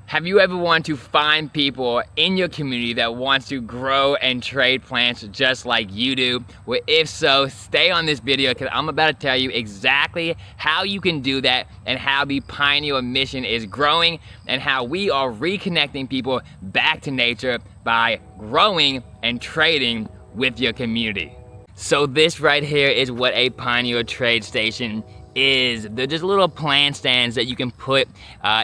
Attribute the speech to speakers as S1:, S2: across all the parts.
S1: Have you ever wanted to find people in your community that wants to grow and trade plants just like you do? Well, if so, stay on this video because I'm about to tell you exactly how you can do that and how the Pineal mission is growing and how we are reconnecting people back to nature by growing and trading with your community. So this right here is what a Pineal Trade Station is. They're just little plant stands that you can put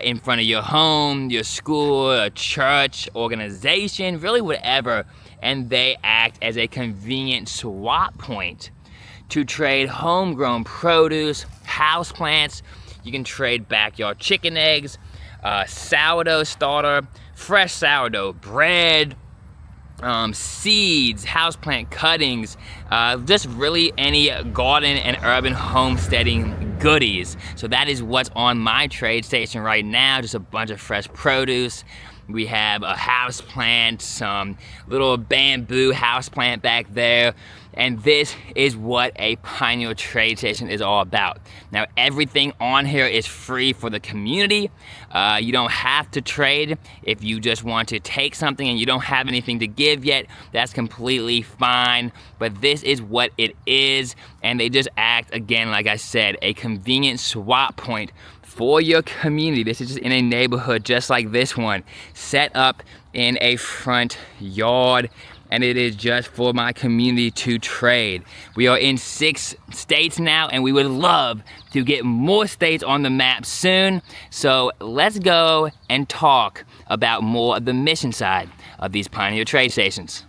S1: in front of your home, your school, a church, organization, really whatever, and they act as a convenient swap point to trade homegrown produce, houseplants. You can trade backyard chicken eggs, sourdough starter, fresh sourdough bread, seeds, houseplant cuttings, just really any garden and urban homesteading goodies. So that is what's on my trade station right now, just a bunch of fresh produce. We have a houseplant, some little bamboo houseplant back there, and this is what a Pineal Trade Station is all about. Now, everything on here is free for the community. You don't have to trade. If you just want to take something and you don't have anything to give yet, that's completely fine. But this is what it is, and they just act, again, like I said, a convenient swap point for your community. This is just in a neighborhood just like this one, set up in a front yard, and it is just for my community to trade. We are in 6 states now, and we would love to get more states on the map soon. So let's go and talk about more of the mission side of these Pineal Trade Stations.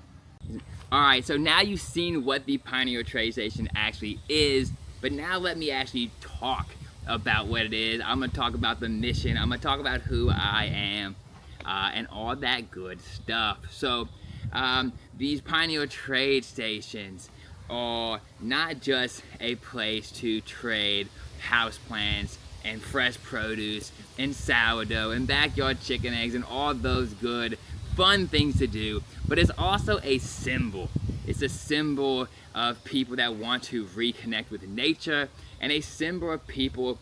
S1: All right, so now you've seen what the Pineal Trade Station actually is, but now let me actually talk about what it is. I'm gonna talk about the mission. I'm gonna talk about who I am and all that good stuff. So these Pineal Trade Stations are not just a place to trade houseplants and fresh produce and sourdough and backyard chicken eggs and all those good fun things to do, but it's also a symbol. It's a symbol of people that want to reconnect with nature and a symbol of people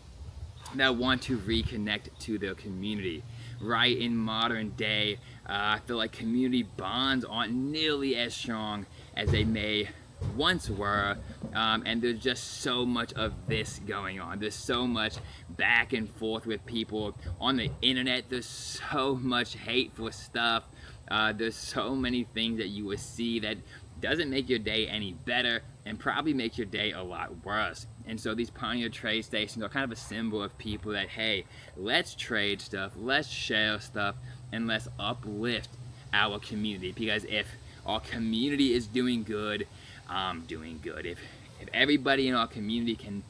S1: that want to reconnect to their community. Right, in modern day, I feel like community bonds aren't nearly as strong as they may once were, and there's just so much of this going on. There's so much back and forth with people on the internet. There's so much hateful stuff. There's so many things that you will see that doesn't make your day any better and probably makes your day a lot worse. And so these Pineal Trade Stations are kind of a symbol of people that, hey, let's trade stuff, let's share stuff, and let's uplift our community. Because if our community is doing good, I'm doing good. If everybody in our community can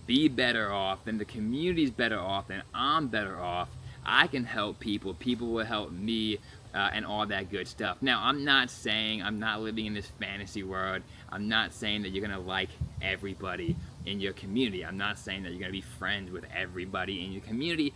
S1: be better off, then the community's better off, then I'm better off. I can help people, people will help me, and all that good stuff. Now, I'm not saying, I'm not living in this fantasy world. I'm not saying that you're gonna like everybody in your community. I'm not saying that you're gonna be friends with everybody in your community.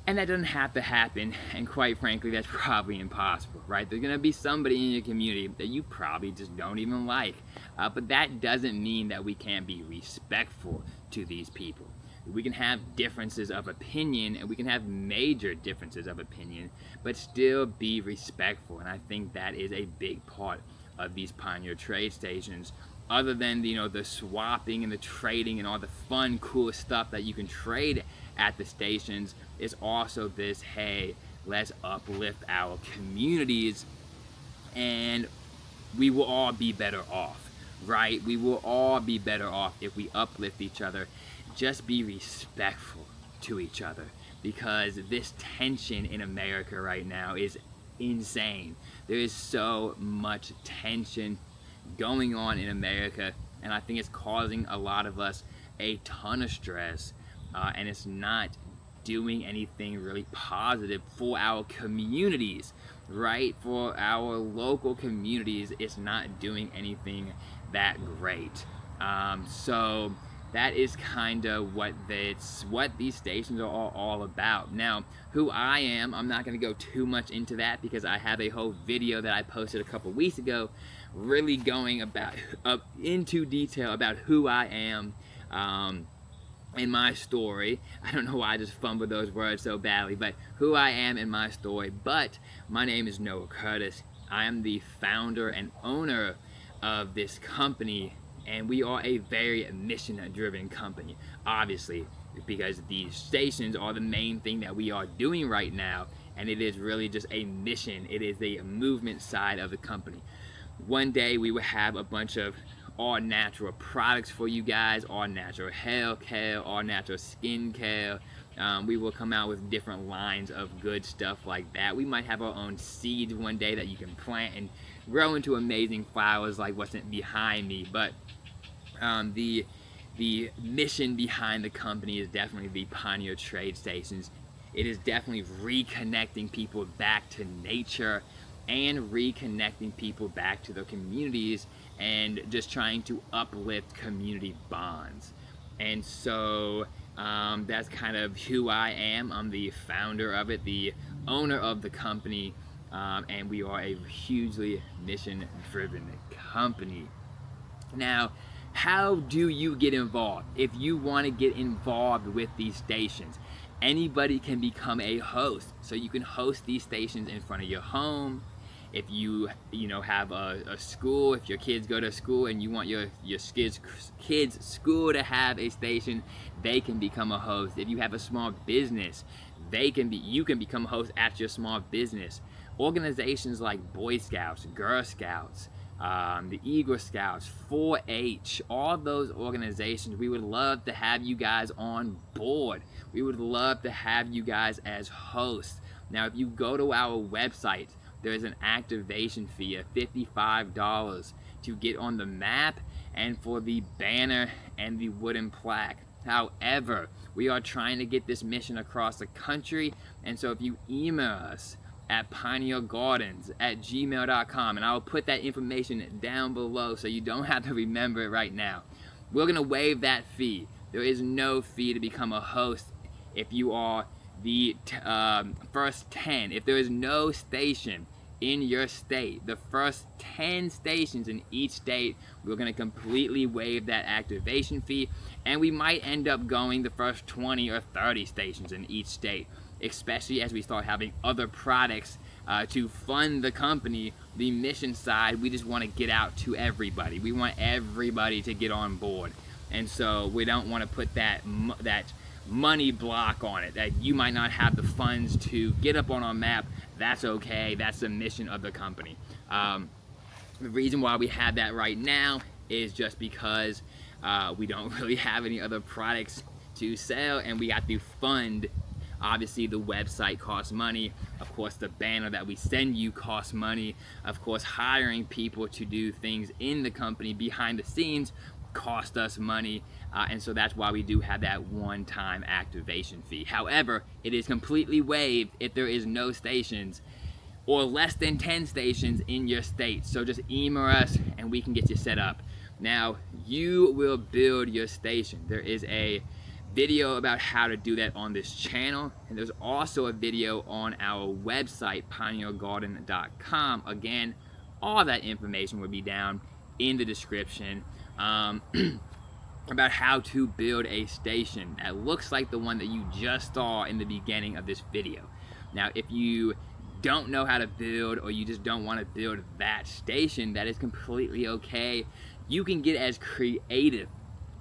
S1: And that doesn't have to happen, and quite frankly, that's probably impossible, right? There's gonna be somebody in your community that you probably just don't even like. But that doesn't mean that we can't be respectful to these people. We can have differences of opinion, and we can have major differences of opinion, but still be respectful. And I think that is a big part of these Pineal Trade Stations. Other than, you know, the swapping and the trading and all the fun, cool stuff that you can trade at the stations, it's also this, hey, let's uplift our communities and we will all be better off, right? We will all be better off if we uplift each other. Just be respectful to each other, because this tension in America right now is insane. There is so much tension going on in America, and I think it's causing a lot of us a ton of stress, and it's not doing anything really positive for our communities, right? For our local communities, it's not doing anything that great. So that is kind of what these stations are all about. Now, who I am, I'm not going to go too much into that because I have a whole video that I posted a couple weeks ago really going into detail about who I am in my story. I don't know why I just fumbled those words so badly, but who I am in my story. But my name is Noah Curtis. I am the founder and owner of this company, and we are a very mission-driven company, obviously, because these stations are the main thing that we are doing right now, and it is really just a mission. It is the movement side of the company. One day we will have a bunch of all natural products for you guys, all natural hair care, all natural skin care. We will come out with different lines of good stuff like that. We might have our own seeds one day that you can plant and grow into amazing flowers like what's behind me. But the mission behind the company is definitely the Pineal Trade Stations. It is definitely reconnecting people back to nature and reconnecting people back to their communities and just trying to uplift community bonds. And so that's kind of who I am. I'm the founder of it, the owner of the company, and we are a hugely mission-driven company. Now, how do you get involved? If you want to get involved with these stations, anybody can become a host. So you can host these stations in front of your home. If you have a school, if your kids go to school and you want your kids' school to have a station, they can become a host. If you have a small business, you can become a host at your small business. Organizations like Boy Scouts, Girl Scouts, the Eagle Scouts, 4-H, all those organizations, we would love to have you guys on board. We would love to have you guys as hosts. Now, if you go to our website, there is an activation fee of $55 to get on the map and for the banner and the wooden plaque. However, we are trying to get this mission across the country, and so if you email us at pinealgardens@gmail.com, and I will put that information down below so you don't have to remember it right now. We're gonna waive that fee. There is no fee to become a host if you are the first 10. If there is no station in your state, the first 10 stations in each state, we're going to completely waive that activation fee, and we might end up going the first 20 or 30 stations in each state, especially as we start having other products to fund the company. The mission side, we just want to get out to everybody. We want everybody to get on board, and so we don't want to put that money block on it, that you might not have the funds to get up on our map. That's okay. That's the mission of the company. The reason why we have that right now is just because we don't really have any other products to sell, and we got to fund. Obviously, the website costs money. Of course, the banner that we send you costs money. Of course, hiring people to do things in the company behind the scenes cost us money, and so that's why we do have that one-time activation fee. However, it is completely waived if there is no stations or less than 10 stations in your state. So just email us and we can get you set up. Now, you will build your station. There is a video about how to do that on this channel, and there's also a video on our website, pinealgarden.com. Again, all that information will be down in the description. About how to build a station that looks like the one that you just saw in the beginning of this video. Now, if you don't know how to build, or you just don't want to build that station, that is completely okay. You can get as creative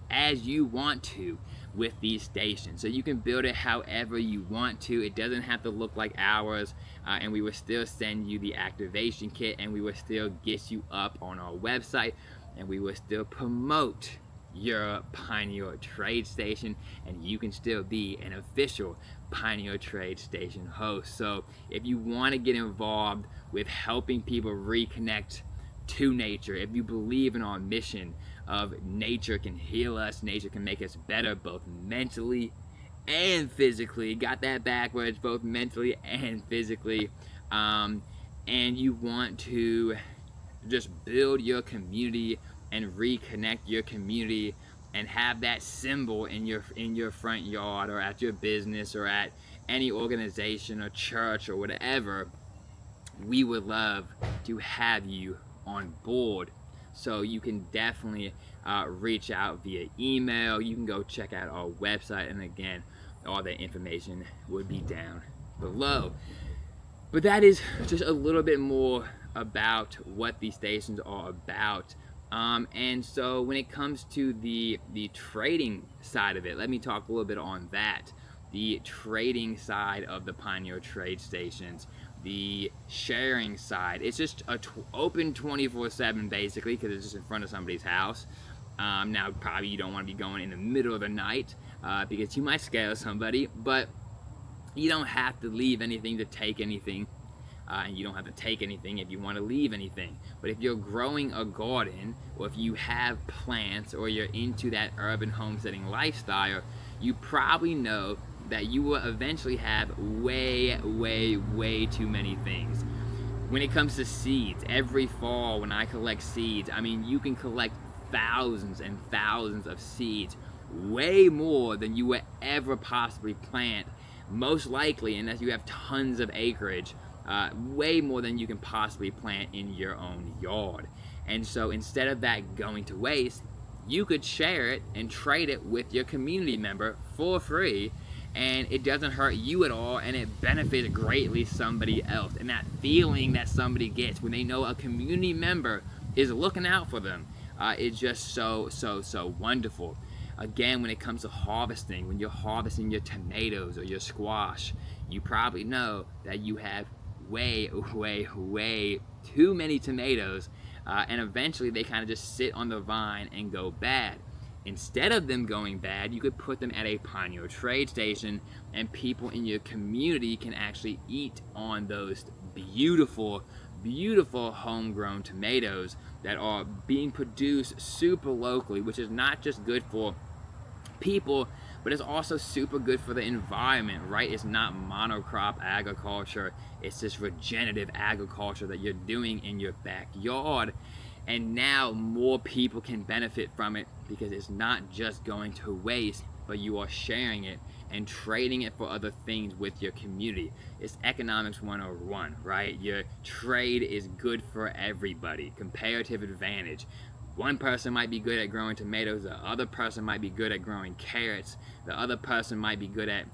S1: as you want to with these stations. So you can build it however you want to. It doesn't have to look like ours, and we will still send you the activation kit, and we will still get you up on our website, and we will still promote your Pineal Trade Station, and you can still be an official Pineal Trade Station host. So if you want to get involved with helping people reconnect to nature, if you believe in our mission of nature can heal us, nature can make us better both mentally and physically, got that backwards, both mentally and physically, and you want to just build your community and reconnect your community and have that symbol in your front yard, or at your business, or at any organization or church or whatever, we would love to have you on board. So you can definitely reach out via email. You can go check out our website, and again, all that information would be down below. But that is just a little bit more about what these stations are about. And so when it comes to the trading side of it, let me talk a little bit on that. The trading side of the Pineal Trade Stations, the sharing side, it's just open 24/7 basically, because it's just in front of somebody's house. Now probably you don't want to be going in the middle of the night because you might scare somebody, but you don't have to leave anything to take anything. And you don't have to take anything if you want to leave anything. But if you're growing a garden, or if you have plants, or you're into that urban homesteading lifestyle, you probably know that you will eventually have way too many things. When it comes to seeds, every fall when I collect seeds, I mean, you can collect thousands and thousands of seeds, way more than you would ever possibly plant, most likely, unless you have tons of acreage. Way more than you can possibly plant in your own yard. And so instead of that going to waste, you could share it and trade it with your community member for free, and it doesn't hurt you at all, and it benefits greatly somebody else. And that feeling that somebody gets when they know a community member is looking out for them is just so wonderful. Again, when it comes to harvesting, when you're harvesting your tomatoes or your squash, you probably know that you have way too many tomatoes, and eventually they kind of just sit on the vine and go bad. Instead of them going bad, you could put them at a Pineal Trade Station, and people in your community can actually eat on those beautiful homegrown tomatoes that are being produced super locally, which is not just good for people, but it's also super good for the environment, right? It's not monocrop agriculture, it's this regenerative agriculture that you're doing in your backyard. And now more people can benefit from it because it's not just going to waste, but you are sharing it and trading it for other things with your community. It's economics 101, right? Your trade is good for everybody, comparative advantage. One person might be good at growing tomatoes, the other person might be good at growing carrots, the other person might be good at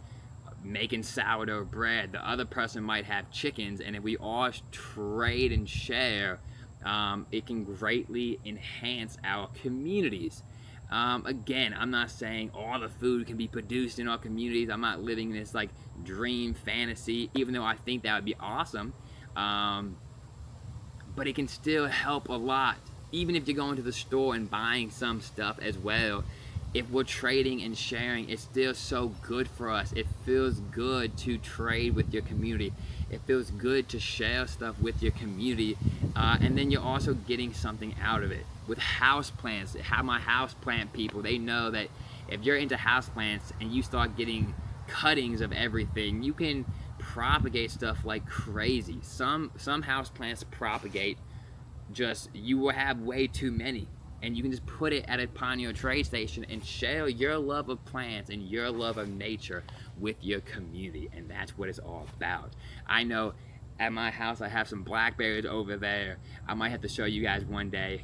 S1: making sourdough bread, the other person might have chickens, and if we all trade and share, it can greatly enhance our communities. Again, I'm not saying all the food can be produced in our communities. I'm not living in this like dream fantasy, even though I think that would be awesome. But it can still help a lot. Even if you're going to the store and buying some stuff as well, if we're trading and sharing, it's still so good for us. It feels good to trade with your community. It feels good to share stuff with your community, and then you're also getting something out of it. With houseplants, my houseplant people, they know that if you're into houseplants and you start getting cuttings of everything, you can propagate stuff like crazy. Some houseplants propagate you will have way too many, and you can just put it at a Pineal Trade Station and share your love of plants and your love of nature with your community, and that's what it's all about. I know at my house I have some blackberries over there. I might have to show you guys one day,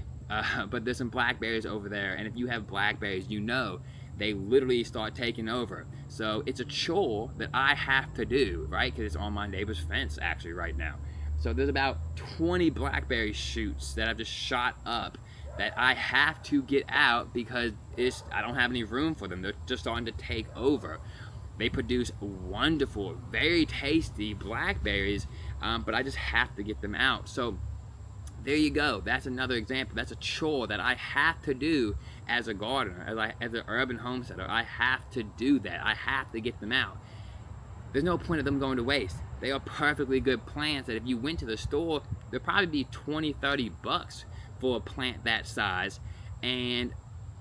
S1: but there's some blackberries over there, and if you have blackberries, you know they literally start taking over. So it's a chore that I have to do, right? Because it's on my neighbor's fence actually right now. So there's about 20 blackberry shoots that I've just shot up that I have to get out because I don't have any room for them. They're just starting to take over. They produce wonderful, very tasty blackberries, but I just have to get them out. So there you go. That's another example. That's a chore that I have to do as a gardener, as an urban homesteader. I have to do that. I have to get them out. There's no point of them going to waste. They are perfectly good plants that if you went to the store, they'll probably be 20, 30 bucks for a plant that size, and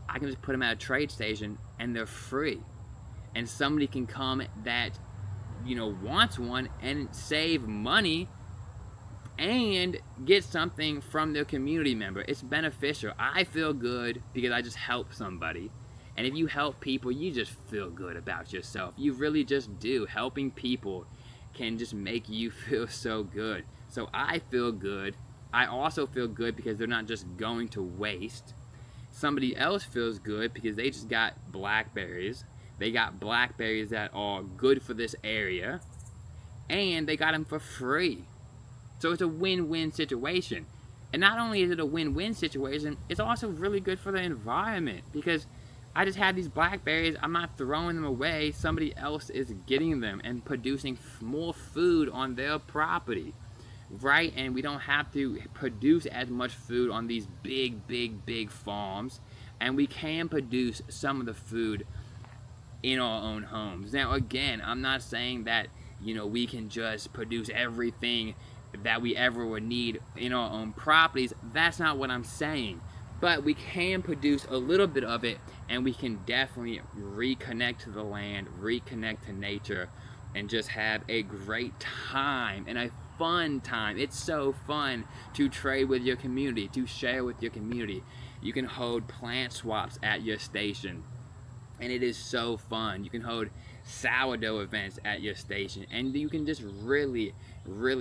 S1: I can just put them at a trade station and they're free. And somebody can come that, wants one and save money and get something from their community member. It's beneficial. I feel good because I just helped somebody. And if you help people, you just feel good about yourself. You really just do. Helping people can just make you feel so good. So I feel good I also feel good because they're not just going to waste. Somebody else feels good because they just got blackberries. They got blackberries that are good for this area, and they got them for free. So it's a win-win situation. And not only is it a win-win situation, it's also really good for the environment, because I just had these blackberries, I'm not throwing them away, somebody else is getting them and producing more food on their property, right? And we don't have to produce as much food on these big farms, and we can produce some of the food in our own homes. Now again, I'm not saying that, you know, we can just produce everything that we ever would need in our own properties. That's not what I'm saying. But we can produce a little bit of it, and we can definitely reconnect to the land, reconnect to nature, and just have a great time and a fun time. It's so fun to trade with your community, to share with your community. You can hold plant swaps at your station, and it is so fun. You can hold sourdough events at your station, and you can just really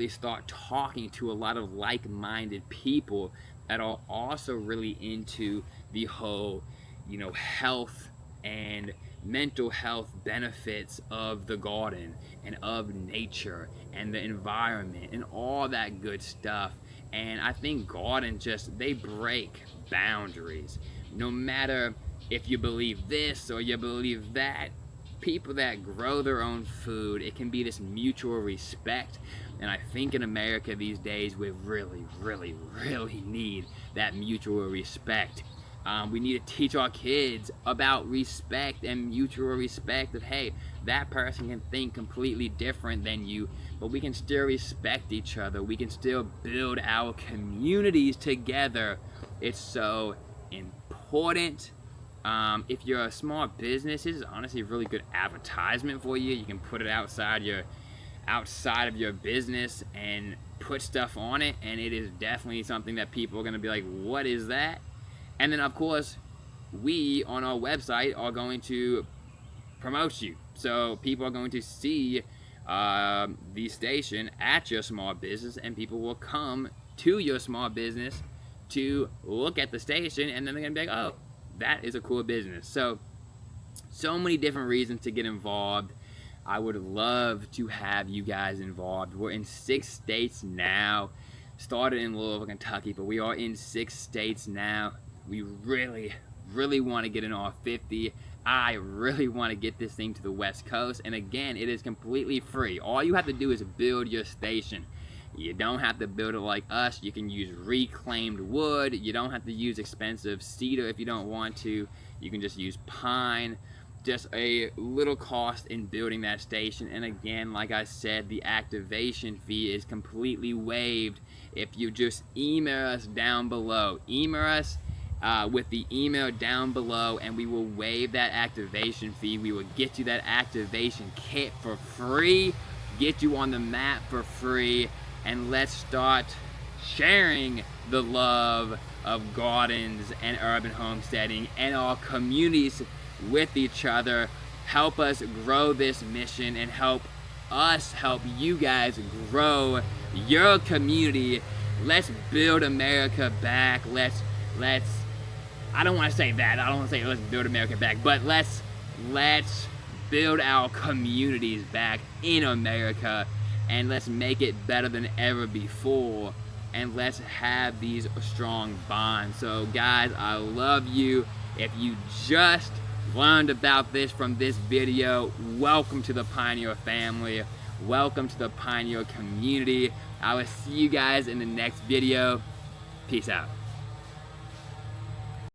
S1: start talking to a lot of like-minded people that are also really into the whole, you know, health and mental health benefits of the garden and of nature and the environment and all that good stuff. And I think gardens just, they break boundaries. No matter if you believe this or you believe that, people that grow their own food, it can be this mutual respect. And I think in America these days, we really need that mutual respect. We need to teach our kids about respect and mutual respect, of, hey, that person can think completely different than you, but we can still respect each other. We can still build our communities together. It's so important. If you're a small business, this is honestly a really good advertisement for you. You can put it outside of your business and put stuff on it, and it is definitely something that people are going to be like, what is that? And then of course, we on our website are going to promote you. So people are going to see the station at your small business, and people will come to your small business to look at the station, and then they're going to be like, oh, that is a cool business. So many different reasons to get involved. I would love to have you guys involved. We're in 6 states now. Started in Louisville, Kentucky, but we are in 6 states now. We really want to get in all 50. I really want to get this thing to the West Coast. And again, it is completely free. All you have to do is build your station. You don't have to build it like us. You can use reclaimed wood. You don't have to use expensive cedar if you don't want to. You can just use pine. Just a little cost in building that station. And again, like I said, the activation fee is completely waived if you just email us down below. Email us with the email down below, and we will waive that activation fee. We will get you that activation kit for free, get you on the map for free, and let's start sharing the love of gardens and urban homesteading and our communities with each other. Help us grow this mission, and help us help you guys grow your community. Let's build America back. Let's I don't want to say that. I don't want to say let's build America back, but let's build our communities back in America, and let's make it better than ever before, and let's have these strong bonds. So guys, I love you. If you just learned about this from this video, welcome to the Pioneer family. Welcome to the Pioneer community. I will see you guys in the next video. Peace out.